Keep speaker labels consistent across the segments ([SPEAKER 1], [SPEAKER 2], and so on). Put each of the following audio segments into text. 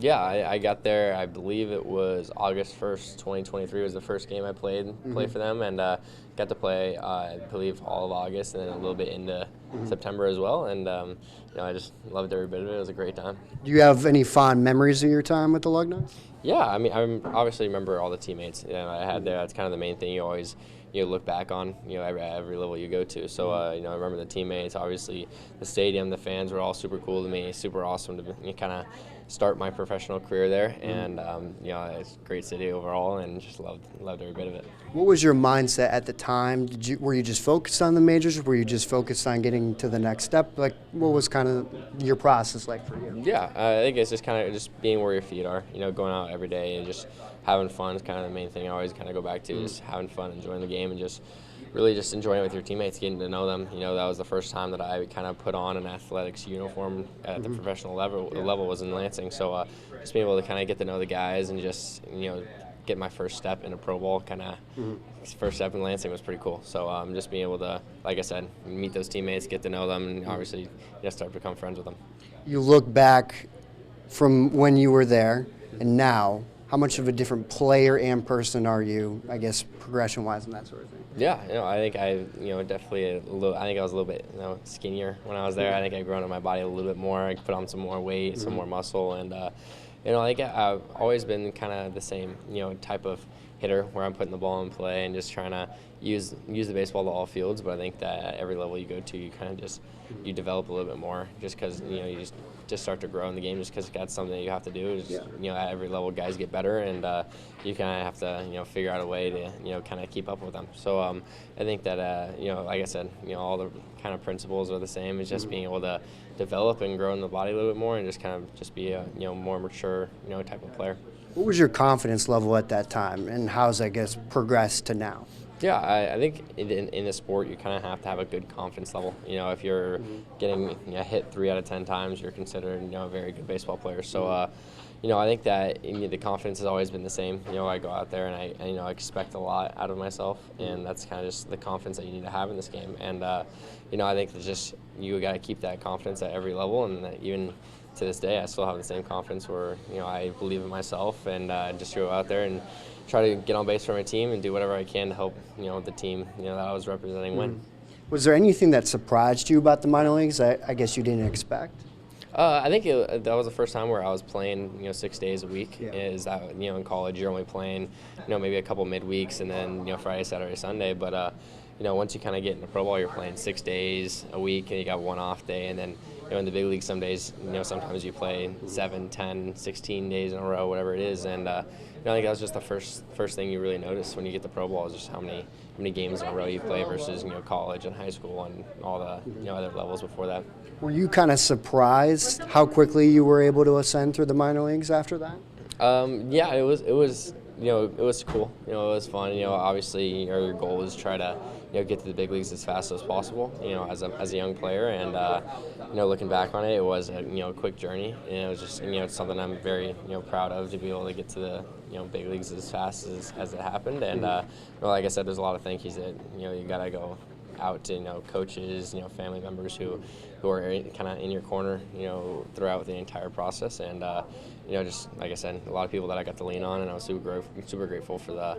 [SPEAKER 1] Yeah, I got there. I believe it was August 1st, 2023 was the first game I played for them, and got to play I believe all of August and then a little bit into September as well. And I just loved every bit of it. It was a great time.
[SPEAKER 2] Do you have any fond memories of your time with the Lugnuts?
[SPEAKER 1] Yeah, I mean, I obviously remember all the teammates I had there. That's kind of the main thing you always look back on every level you go to. So I remember the teammates. Obviously, the stadium, the fans were all super cool to me. Super awesome to kind of start my professional career there, and it's a great city overall, and just loved every bit of it.
[SPEAKER 2] What was your mindset at the time? Were you just focused on the majors, or were you just focused on getting to the next step? Like, what was kind of your process like for you?
[SPEAKER 1] Yeah, I think it's just kind of just being where your feet are. Going out every day and just having fun is kind of the main thing I always kind of go back to. Just having fun, enjoying the game, and just really just enjoying it with your teammates, getting to know them. That was the first time that I kind of put on an athletics uniform at the professional level. The level was in Lansing, so just being able to kind of get to know the guys and just get my first step in a pro ball, kind of first step in Lansing was pretty cool. So just being able to, like I said, meet those teammates, get to know them, and obviously just start to become friends with them.
[SPEAKER 2] You look back from when you were there and now, how much of a different player and person are you, I guess, progression-wise and that sort of thing?
[SPEAKER 1] Yeah, I think I definitely a little. I think I was a little bit skinnier when I was there. I think I've grown in my body a little bit more. I put on some more weight, some more muscle, and I think I've always been kind of the same type of hitter where I'm putting the ball in play and just trying to use the baseball to all fields. But I think that at every level you go to, you kind of just develop a little bit more just because you just start to grow in the game just because that's something that you have to do. Is, at every level guys get better, and you kind of have to figure out a way to kind of keep up with them. So I think that like I said, all the kind of principles are the same. It's just being able to develop and grow in the body a little bit more and just kind of just be a more mature type of player.
[SPEAKER 2] What was your confidence level at that time, and how's, I guess, progressed to now?
[SPEAKER 1] Yeah, I think in the sport you kind of have to have a good confidence level. If you're getting hit 3 out of 10 times, you're considered a very good baseball player. So I think that the confidence has always been the same. I go out there and I expect a lot out of myself, and that's kind of just the confidence that you need to have in this game. And I think that just you got to keep that confidence at every level, and that even to this day I still have the same confidence where I believe in myself and just go out there and try to get on base for my team and do whatever I can to help the team that I was representing win.
[SPEAKER 2] Was there anything that surprised you about the minor leagues that I guess you didn't expect?
[SPEAKER 1] I think that was the first time where I was playing 6 days a week. Is that in college you're only playing maybe a couple midweeks and then Friday, Saturday, Sunday, but once you kind of get into pro ball, you're playing 6 days a week and you got one off day, and then in the big league some days sometimes you play 7, 10, 16 days in a row, whatever it is, and I think that was just the first thing you really notice when you get to pro ball is just how many games in a row you play versus college and high school and all the other levels before that.
[SPEAKER 2] Were you kind of surprised how quickly you were able to ascend through the minor leagues after that?
[SPEAKER 1] Yeah, it was it was cool. It was fun. Obviously your goal is try to get to the big leagues as fast as possible. As a young player, and looking back on it, it was a quick journey, and it was just it's something I'm very proud of to be able to get to the big leagues as fast as it happened. And like I said, there's a lot of thank yous that you gotta go out to coaches, family members who are kind of in your corner, throughout the entire process, and just like I said, a lot of people that I got to lean on, and I was super grateful for the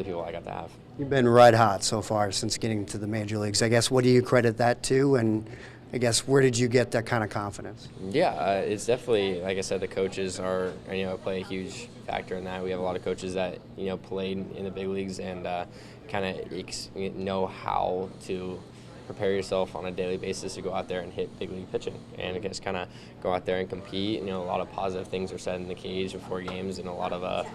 [SPEAKER 1] people I got to have.
[SPEAKER 2] You've been red hot so far since getting to the major leagues. I guess what do you credit that to, and I guess where did you get that kind of confidence?
[SPEAKER 1] Yeah, it's definitely, like I said, the coaches are play a huge factor in that. We have a lot of coaches that played in the big leagues and kind of know how to prepare yourself on a daily basis to go out there and hit big league pitching, and just kind of go out there and compete. A lot of positive things are said in the cage before games, and a lot of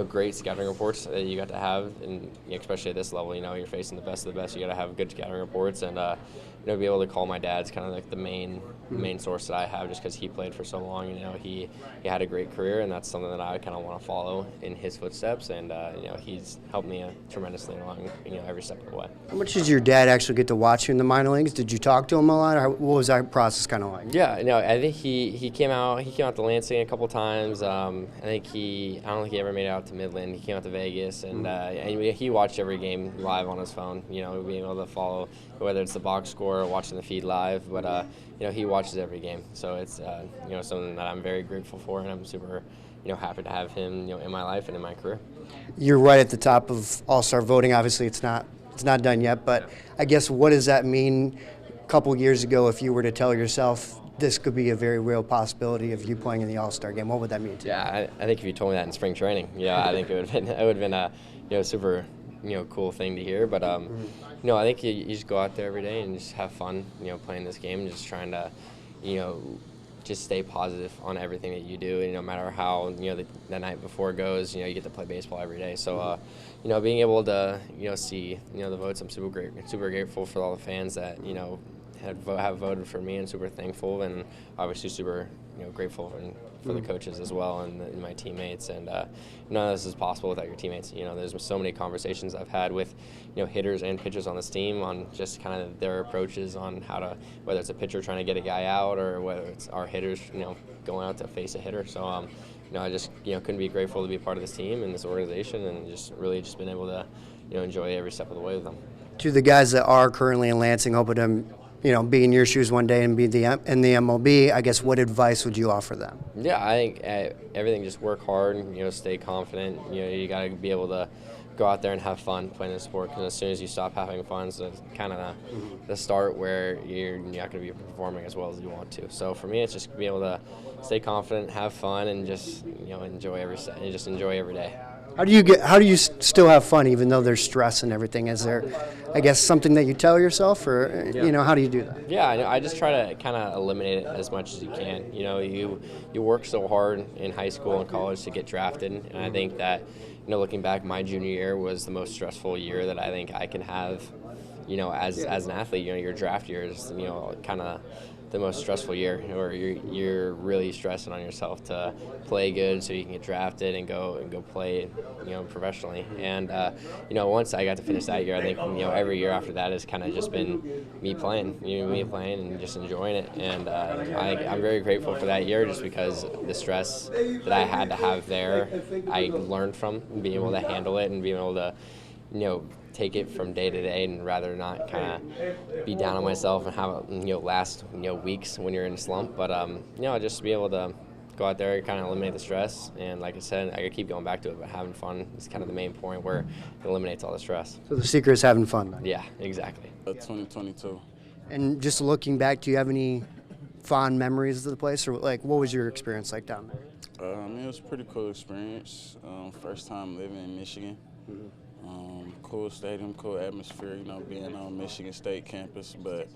[SPEAKER 1] great scouting reports that you got to have, and especially at this level, you're facing the best of the best. You got to have good scouting reports, and be able to call my dad's kind of like the main source that I have, just because he played for so long. He had a great career, and that's something that I kind of want to follow in his footsteps, and he's helped me tremendously along every step of the way.
[SPEAKER 2] How much did your dad actually get to watch you in the minor leagues? Did you talk to him a lot, or what was that process kind of like?
[SPEAKER 1] Yeah, I think he came out to Lansing a couple times. I don't think he ever made it out to Midland. He came out to Vegas, and he watched every game live on his phone. Being able to follow whether it's the box score or watching the feed live, but he watched watches every game. So it's something that I'm very grateful for, and I'm super happy to have him in my life and in my career.
[SPEAKER 2] You're right at the top of All-Star voting. Obviously, it's not done yet, but I guess what does that mean? A couple years ago, if you were to tell yourself this could be a very real possibility of you playing in the All-Star game, what would that mean to you?
[SPEAKER 1] Yeah, I think if you told me that in spring training, I think it would have been a super cool thing to hear. But I think you just go out there every day and just have fun, playing this game, and just trying to just stay positive on everything that you do, and no matter how the night before goes, you get to play baseball every day. So being able to see the votes, I'm super grateful for all the fans that have voted for me, and super thankful, and obviously super grateful for the coaches as well, and my teammates. And none of this is possible without your teammates. There's so many conversations I've had with hitters and pitchers on this team on just kind of their approaches on how to, whether it's a pitcher trying to get a guy out, or whether it's our hitters going out to face a hitter. So I just couldn't be grateful to be part of this team and this organization, and just really been able to enjoy every step of the way with them. To
[SPEAKER 2] the guys that are currently in Lansing, hoping to be in your shoes one day and be in the MLB, I guess what advice would you offer them? Yeah,
[SPEAKER 1] I think everything, just work hard, stay confident. You got to be able to go out there and have fun playing the sport, because as soon as you stop having fun, it's kind of the start where you're not going to be performing as well as you want to. So for me, it's just be able to stay confident, have fun, and just enjoy every day.
[SPEAKER 2] How do you still have fun even though there's stress and everything? Is there, I guess, something that you tell yourself, or how do you do that?
[SPEAKER 1] Yeah, I just try to kind of eliminate it as much as you can. You work so hard in high school and college to get drafted, and I think that looking back, my junior year was the most stressful year that I think I can have. As an athlete, your draft year is kind of the most stressful year, or you're really stressing on yourself to play good so you can get drafted and go play professionally. And once I got to finish that year, I think every year after that has kind of just been me playing and just enjoying it. And I'm very grateful for that year, just because the stress that I had to have there, I learned from, being able to handle it and being able to take it from day to day, and rather not kind of be down on myself and have it last weeks when you're in a slump. But just be able to go out there, kind of eliminate the stress, and like I said, I could keep going back to it, but having fun is kind of the main point where it eliminates all the stress.
[SPEAKER 2] So the secret is having fun then?
[SPEAKER 1] Yeah, exactly.
[SPEAKER 3] 2022.
[SPEAKER 2] And just looking back, do you have any fond memories of the place, or what was your experience like down there?
[SPEAKER 3] It was a pretty cool experience. First time living in Michigan. Cool stadium, cool atmosphere, being on Michigan State campus. But,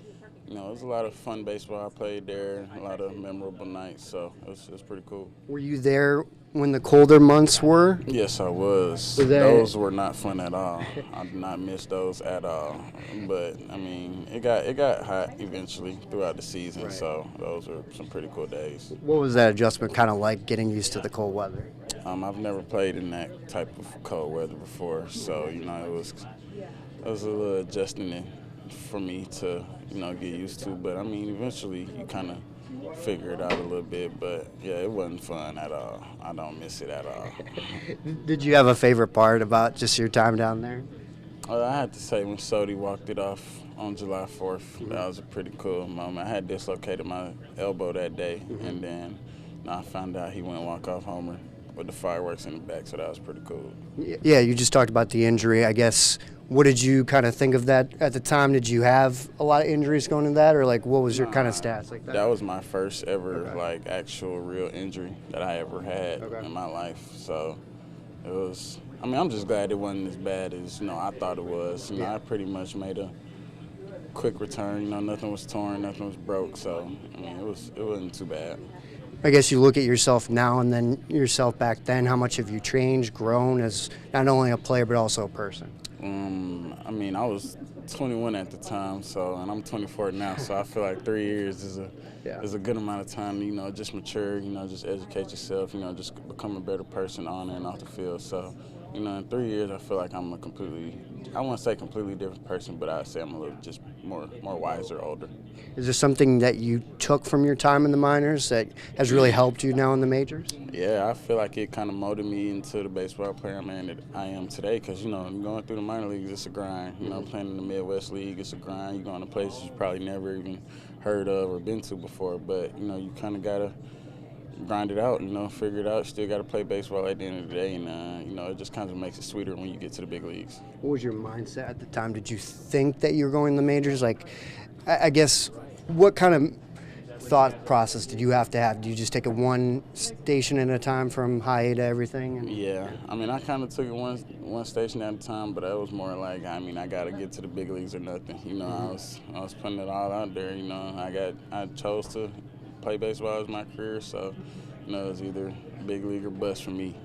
[SPEAKER 3] it was a lot of fun baseball. I played there, a lot of memorable nights, so it was pretty cool.
[SPEAKER 2] Were you there when the colder months were?
[SPEAKER 3] Yes, I was. Those were not fun at all. I did not miss those at all. But, it got hot eventually throughout the season, right. So those were some pretty cool days.
[SPEAKER 2] What was that adjustment kind of like, getting used to the cold weather?
[SPEAKER 3] I've never played in that type of cold weather before, so it was a little adjusting for me to get used to. But eventually you kind of figure it out a little bit. But yeah, it wasn't fun at all. I don't miss it at all.
[SPEAKER 2] Did you have a favorite part about just your time down there?
[SPEAKER 3] I had to say when Sody walked it off on July 4th, that was a pretty cool moment. I had dislocated my elbow that day, and then I found out he went walk-off homer with the fireworks in the back, so that was pretty cool.
[SPEAKER 2] Yeah, you just talked about the injury. I guess, what did you kind of think of that at the time? Did you have a lot of injuries going into that, or what was your kind of stats like that?
[SPEAKER 3] That was my first ever actual real injury that I ever had in my life. So it was. I'm just glad it wasn't as bad as I thought it was. I pretty much made a quick return. Nothing was torn, nothing was broke. So it wasn't too bad.
[SPEAKER 2] I guess you look at yourself now and then yourself back then. How much have you changed, grown as not only a player but also a person?
[SPEAKER 3] I was 21 at the time, and I'm 24 now. So I feel like 3 years is a good amount of time to just mature, just educate yourself, just become a better person on and off the field. So you know, in 3 years, I feel like I'm I won't say completely different person, but I'd say I'm a little just more wiser, older.
[SPEAKER 2] Is there something that you took from your time in the minors that has really helped you now in the majors?
[SPEAKER 3] Yeah, I feel like it kind of molded me into the baseball player that I am today because, you know, going through the minor leagues, it's a grind. You know, playing in the Midwest League, it's a grind. You're going to places you probably never even heard of or been to before, but, you know, you kind of got to grind it out, you know, figure it out. Still got to play baseball at the end of the day, and, you know, it just kind of makes it sweeter when you get to the big leagues.
[SPEAKER 2] What was your mindset at the time? Did you think that you were going to the majors? Like, I guess, what kind of thought process did you have to have? Do you just take it one station at a time from high A to everything?
[SPEAKER 3] Yeah, I mean, I kind of took it one station at a time, but it was more like, I mean, I got to get to the big leagues or nothing. You know, I was putting it all out there. You know, I chose to play baseball as my career, so, you know, it was either big league or bust for me.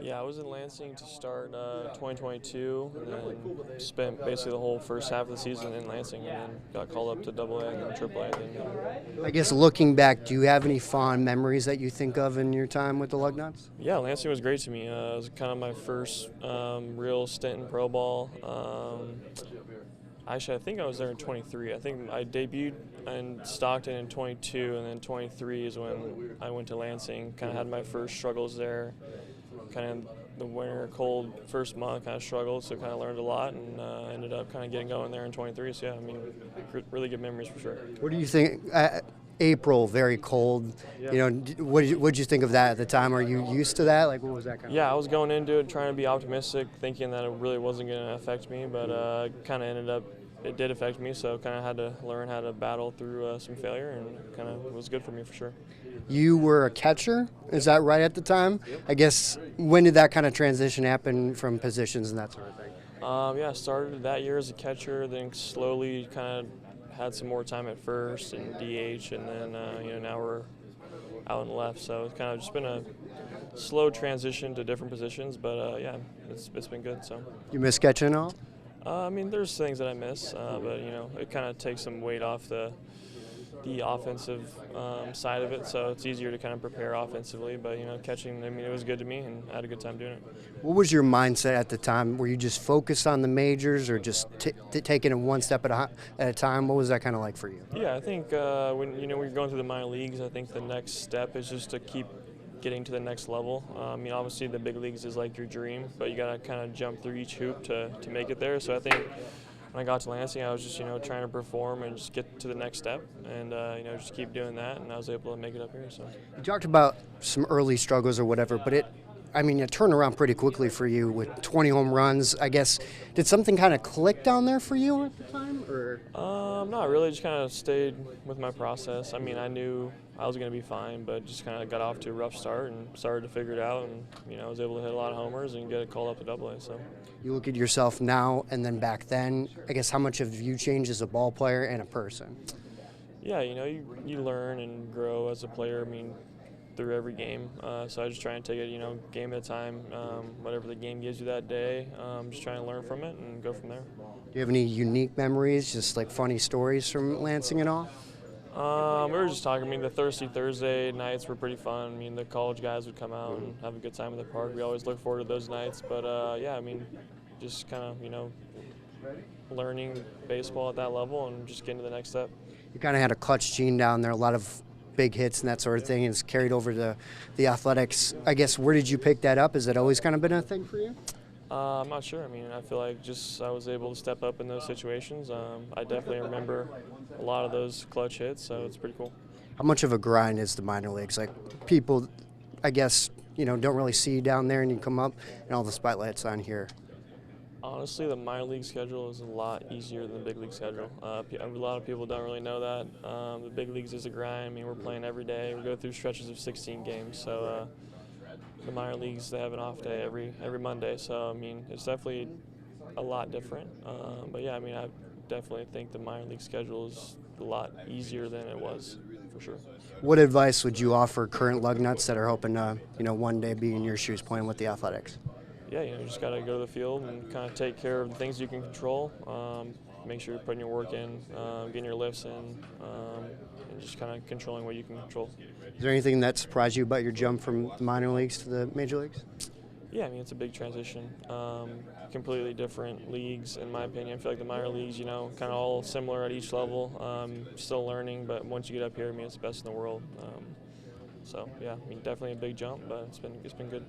[SPEAKER 4] Yeah, I was in Lansing to start 2022, and then spent basically the whole first half of the season in Lansing, and then got called up to AA and then AAA.
[SPEAKER 2] I guess looking back, do you have any fond memories that you think of in your time with the Lugnuts?
[SPEAKER 4] Yeah, Lansing was great to me. It was kind of my first real stint in pro ball. Actually, I think I was there in 23. I think I debuted in Stockton in 22, and then 23 is when I went to Lansing. Kind of had my first struggles there. Kind of the winter, cold first month, kind of struggled, so kind of learned a lot, and ended up kind of getting going there in 23. So yeah, I mean, really good memories for sure.
[SPEAKER 2] What do you think? April, very cold.
[SPEAKER 4] Yeah.
[SPEAKER 2] You know, what did you think of that at the time? Are you used to that? Like, what was that kind of?
[SPEAKER 4] Yeah, I was going into it trying to be optimistic, thinking that it really wasn't going to affect me, but kind of ended up. It did affect me, so kind of had to learn how to battle through some failure, and kind of was good for me for sure.
[SPEAKER 2] You were a catcher, is that right at the time? Yep. I guess, when did that kind of transition happen from positions and that sort of thing?
[SPEAKER 4] Yeah, I started that year as a catcher, then slowly kind of had some more time at first and DH, and then you know, now we're out and left. So it's kind of just been a slow transition to different positions, but yeah, it's been good. So.
[SPEAKER 2] You miss catching at all?
[SPEAKER 4] I mean, there's things that I miss, but you know, it kind of takes some weight off the offensive side of it, so it's easier to kind of prepare offensively. But you know, catching, I mean, it was good to me, and I had a good time doing it.
[SPEAKER 2] What was your mindset at the time? Were you just focused on the majors, or just taking it one step at a time? What was that kind of like for you?
[SPEAKER 4] Yeah, I think when you're going through the minor leagues, I think the next step is just to keep getting to the next level. I mean, obviously the big leagues is like your dream, but you gotta kind of jump through each hoop to make it there. So I think when I got to Lansing, I was just trying to perform and just get to the next step, and just keep doing that, and I was able to make it up here. So
[SPEAKER 2] you talked about some early struggles or whatever, but it turned around pretty quickly for you with 20 home runs. I guess, did something kind of click down there for you at the time, or?
[SPEAKER 4] Not really. Just kind of stayed with my process. I mean, I knew I was going to be fine, but just kind of got off to a rough start and started to figure it out, and I was able to hit a lot of homers and get it called up to AA. So
[SPEAKER 2] you look at yourself now and then back then. I guess, how much have you changed as a ball player and a person?
[SPEAKER 4] Yeah, you learn and grow as a player. I mean, through every game. So I just try and take it, game at a time, whatever the game gives you that day. Just trying to learn from it and go from there.
[SPEAKER 2] Do you have any unique memories, just like funny stories from Lansing and all?
[SPEAKER 4] We were just talking. I mean, the Thirsty Thursday nights were pretty fun. I mean, the college guys would come out and have a good time in the park. We always look forward to those nights. But yeah, I mean, just kind of learning baseball at that level and just getting to the next step.
[SPEAKER 2] You kind of had a clutch gene down there, a lot of big hits and that sort of thing, and it's carried over to the athletics. I guess, where did you pick that up? Has that always kind of been a thing for you?
[SPEAKER 4] I'm not sure. I mean, I feel like I was able to step up in those situations. I definitely remember a lot of those clutch hits, so it's pretty cool.
[SPEAKER 2] How much of a grind is the minor leagues? Like, people, I guess, don't really see you down there, and you come up and all the spotlight's on here.
[SPEAKER 4] Honestly, the minor league schedule is a lot easier than the big league schedule. A lot of people don't really know that. The big leagues is a grind. I mean, we're playing every day. We go through stretches of 16 games, so the minor leagues, they have an off day every Monday, so I mean, it's definitely a lot different. But yeah, I mean, I definitely think the minor league schedule is a lot easier than it was, for sure.
[SPEAKER 2] What advice would you offer current Lugnuts that are hoping to, one day be in your shoes playing with the Athletics?
[SPEAKER 4] Yeah, you just got to go to the field and kind of take care of the things you can control. Make sure you're putting your work in, getting your lifts in, and just kind of controlling what you can control.
[SPEAKER 2] Is there anything that surprised you about your jump from the minor leagues to the major leagues?
[SPEAKER 4] Yeah, I mean, it's a big transition. Completely different leagues, in my opinion. I feel like the minor leagues, you know, kind of all similar at each level. Still learning, but once you get up here, I mean, it's the best in the world. So, yeah, I mean, definitely a big jump, but it's been good.